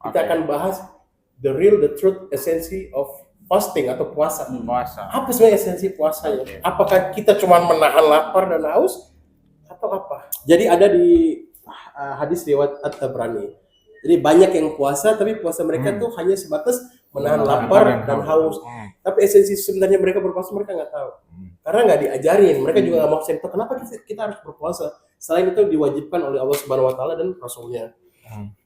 Kita akan bahas the truth, esensi of fasting atau puasa. Apa sebenarnya esensi puasanya? Apakah kita cuma menahan lapar dan haus atau apa? Jadi ada di hadis riwayat At-Tabrani. Jadi banyak yang puasa, tapi puasa mereka tuh hanya sebatas menahan lapar dan haus. Tapi esensi sebenarnya mereka berpuasa mereka nggak tahu. Karena nggak diajarin. Mereka juga nggak mau tahu kenapa kita harus berpuasa. Selain itu diwajibkan oleh Allah Subhanahu Wa Taala dan Rasulnya.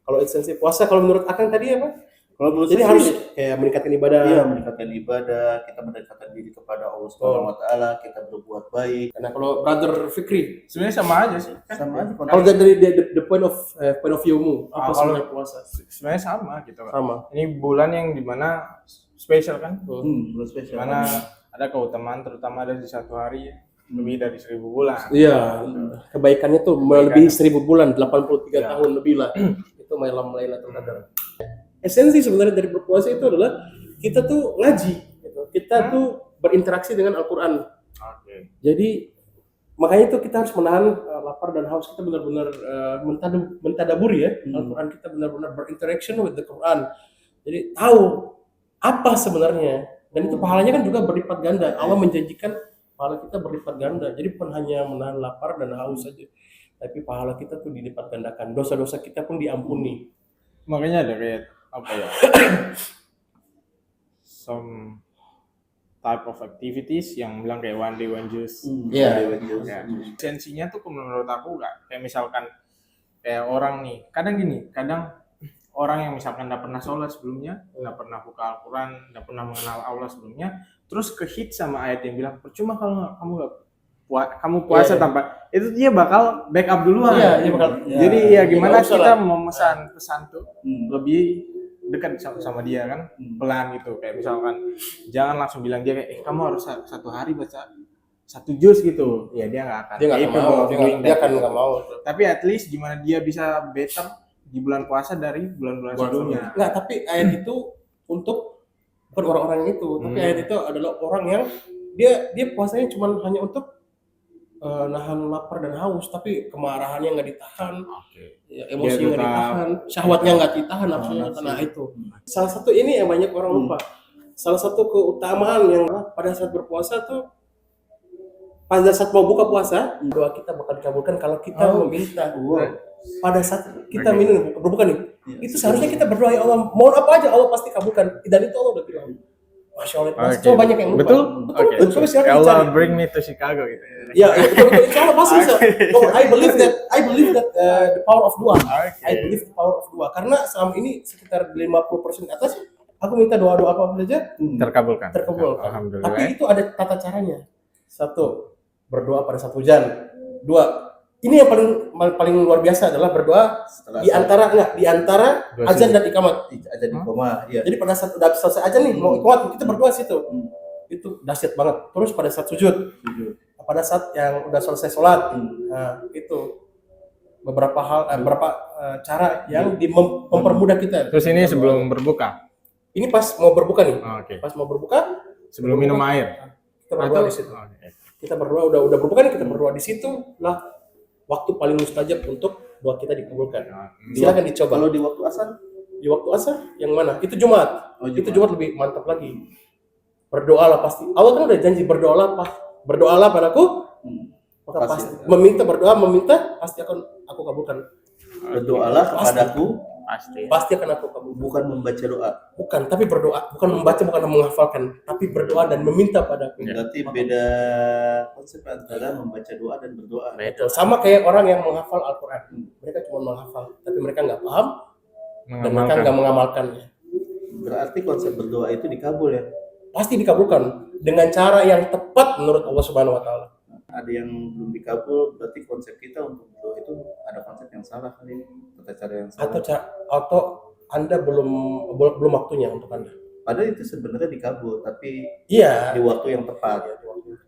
Kalau esensi puasa, kalau menurut Akang tadi apa? Kalau menurut Jadi saya harus kayak meningkatkan ibadah. Iya, meningkatkan ibadah, kita mendekatkan diri kepada Allah Subhanahu Wa Taala, kita berbuat baik. Karena kalau Brother Fikri, sebenarnya sama aja sih. Sama aja. kalau dari the point of view-mu, apa sebenarnya puasa? Sebenarnya sama gitu. Sama. Ini bulan yang dimana spesial kan? Bulan spesial. Dimana ada keutamaan terutama ada di satu hari lebih dari 1000 bulan. Iya, kebaikannya tuh melebihi 1000 bulan, 83 tahun lebih lah. Itu malam Lailatul Qadar. Esensi sebenarnya dari berpuasa itu adalah kita tuh ngaji, gitu. Kita tuh berinteraksi dengan Al-Quran. Jadi makanya itu kita harus menahan lapar dan haus, kita benar-benar mentadaburi ya Al-Quran, kita benar-benar berinteraction with the Quran. Jadi tahu apa sebenarnya, dan itu pahalanya kan juga berlipat ganda. Allah menjanjikan pahala kita berlipat ganda. Jadi bukan hanya menahan lapar dan haus saja, tapi pahala kita tuh dilipat gandakan. Dosa-dosa kita pun diampuni. Makanya ada kayak apa ya? Some type of activities yang bilang kayak one day one juice. Iya. Esensinya tuh menurut aku nggak kayak misalkan kayak orang nih, kadang orang yang misalkan nggak pernah sholat sebelumnya, nggak pernah buka Al-Quran, nggak pernah mengenal Allah sebelumnya, terus kehit sama ayat yang bilang percuma kalau kamu puasa tanpa itu, dia bakal backup duluan. Jadi ya gimana kita memesan pesan tuh lebih dekat sama dia kan, pelan gitu. Kayak misalkan jangan langsung bilang dia kayak kamu harus satu hari baca 1 juz gitu. Ya dia nggak akan. Dia akan nggak mau. Tapi at least gimana dia bisa better di bulan puasa dari bulan-bulan sebelumnya. Nggak, tapi ayat itu untuk bukan orang-orang itu, tapi ayat itu adalah orang yang dia puasanya cuma hanya untuk nahan lapar dan haus, tapi kemarahannya nggak ditahan, emosinya nggak ditahan, syahwatnya nggak ditahan, nafsunya. Nah itu salah satu ini yang banyak orang lupa. Salah satu keutamaan yang pada saat berpuasa tuh, pada saat mau buka puasa, doa kita bakal dikabulkan kalau kita meminta. Pada saat kita berbuka nih, itu seharusnya kita berdoa, ya Allah, mohon apa aja Allah pasti kabulkan. Dan itu Allah udah bilang. Masya Allah, coba banyak yang lupa. Betul. Coba silakan dicari. Allah bring me to Chicago gitu. Ya, betul. Insya Allah pasti bisa. I believe that the power of dua. I believe the power of dua. Karena selama ini sekitar 50% atas, aku minta doa-doa apa saja terkabulkan. Alhamdulillah. Tapi itu ada tata caranya. 1, berdoa pada saat hujan. 2, ini yang paling luar biasa adalah berdoa di antara azan dan iqamat. Azan iqamah, iya. Jadi pada saat udah selesai azan nih mau iqamat, kita berdoa situ. Itu dahsyat banget. Terus pada saat sujud. Pada saat yang udah selesai sholat. Nah, itu beberapa cara yang mempermudah kita. Terus ini sebelum berbuka. Ini pas mau berbuka nih. Pas mau berbuka sebelum minum air. Kita berdoa di situ. Kita berdoa udah berbuka nih, kita berdoa di situ lah. Waktu paling mustajab untuk doa kita dikabulkan. Silakan dicoba. Kalau di waktu asar? Di waktu asar yang mana? Itu Jumat. Itu Jumat lebih mantap lagi. Berdoalah pasti. Allah kan udah janji berdoalah padaku. Maka pasti meminta pasti akan aku kabulkan. Berdoalah kepadaku, pasti akan aku kabulkan. Bukan membaca doa. Bukan, tapi berdoa. Bukan membaca, bukan menghafalkan, tapi berdoa dan meminta padaku. Berarti beda konsep antara membaca doa dan berdoa. Betul. Sama kayak orang yang menghafal Al-Quran. Mereka cuma menghafal, tapi mereka nggak paham dan mereka nggak mengamalkannya. Berarti konsep berdoa itu dikabul ya? Pasti dikabulkan dengan cara yang tepat menurut Allah Subhanahu Wa Taala. Ada yang belum dikabul, berarti konsep kita untuk berdoa itu ada konsep yang salah kali ini, tata cara yang salah. Atau Anda belum waktunya untuk Anda. Padahal itu sebenarnya dikabul, tapi di waktu yang tepat.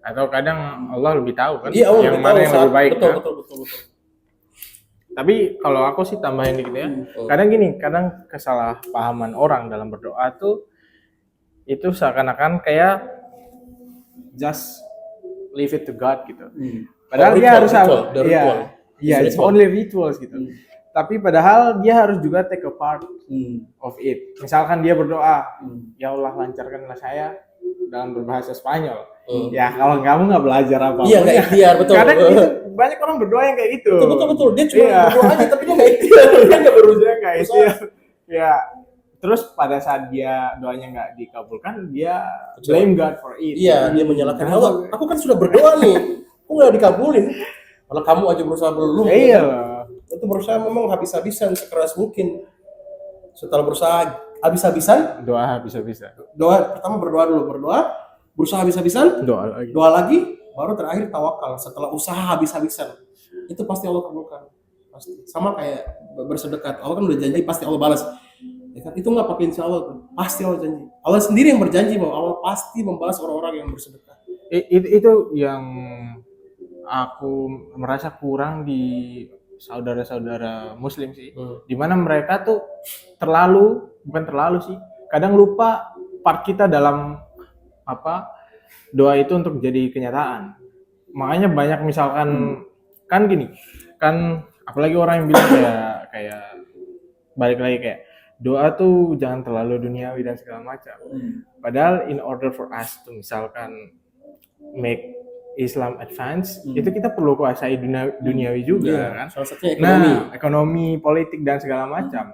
Atau kadang Allah lebih tahu kan, yang mana yang lebih baik. Betul. Tapi kalau aku sih tambahin dikit ya. Kadang kesalahpahaman orang dalam berdoa tuh itu seakan-akan kayak just leave it to God gitu. Padahal dia harus ritual. it's only rituals gitu. tapi padahal dia harus juga take a part of it. Misalkan dia berdoa, ya Allah lancarkanlah saya dalam berbahasa Spanyol. Ya kalau kamu nggak belajar apa, Iya, nggak ikhtiar, betul. Kadang itu banyak orang berdoa yang kayak gitu. Betul. Dia cuma Iya. berdoa aja, tapi dia nggak ikhtiar. Dia nggak berusaha. Kayak itu ya. Terus pada saat dia doanya nggak dikabulkan, dia blame God for it. Iya, dia menyalahkan Allah. Aku kan sudah berdoa nih, aku nggak dikabulin. Kalau kamu aja berusaha belum. Iya. Itu berusaha memang habis-habisan sekeras mungkin. Setelah berusaha habis-habisan, Doa habis-habisan. doa pertama berdoa, berusaha habis-habisan, doa lagi, baru terakhir tawakal. Setelah usaha habis-habisan, itu pasti Allah kabulkan. Pasti. Sama kayak bersedekah. Allah kan udah janji pasti Allah balas. Ya kan? Itu nggak pakai insya Allah tuh. Pasti Allah janji. Allah sendiri yang berjanji bahwa Allah pasti membalas orang-orang yang bersedekah. Itu yang aku merasa kurang di saudara-saudara Muslim sih. Dimana mereka tuh bukan terlalu sih, kadang lupa part kita dalam doa itu untuk jadi kenyataan. Makanya banyak misalkan kan gini, kan apalagi orang yang bilang kayak balik lagi kayak doa tuh jangan terlalu duniawi dan segala macam. Padahal in order for us to misalkan make Islam advance, itu kita perlu kuasai duniawi juga kan. Salah satunya ekonomi. Nah, ekonomi, politik dan segala macam.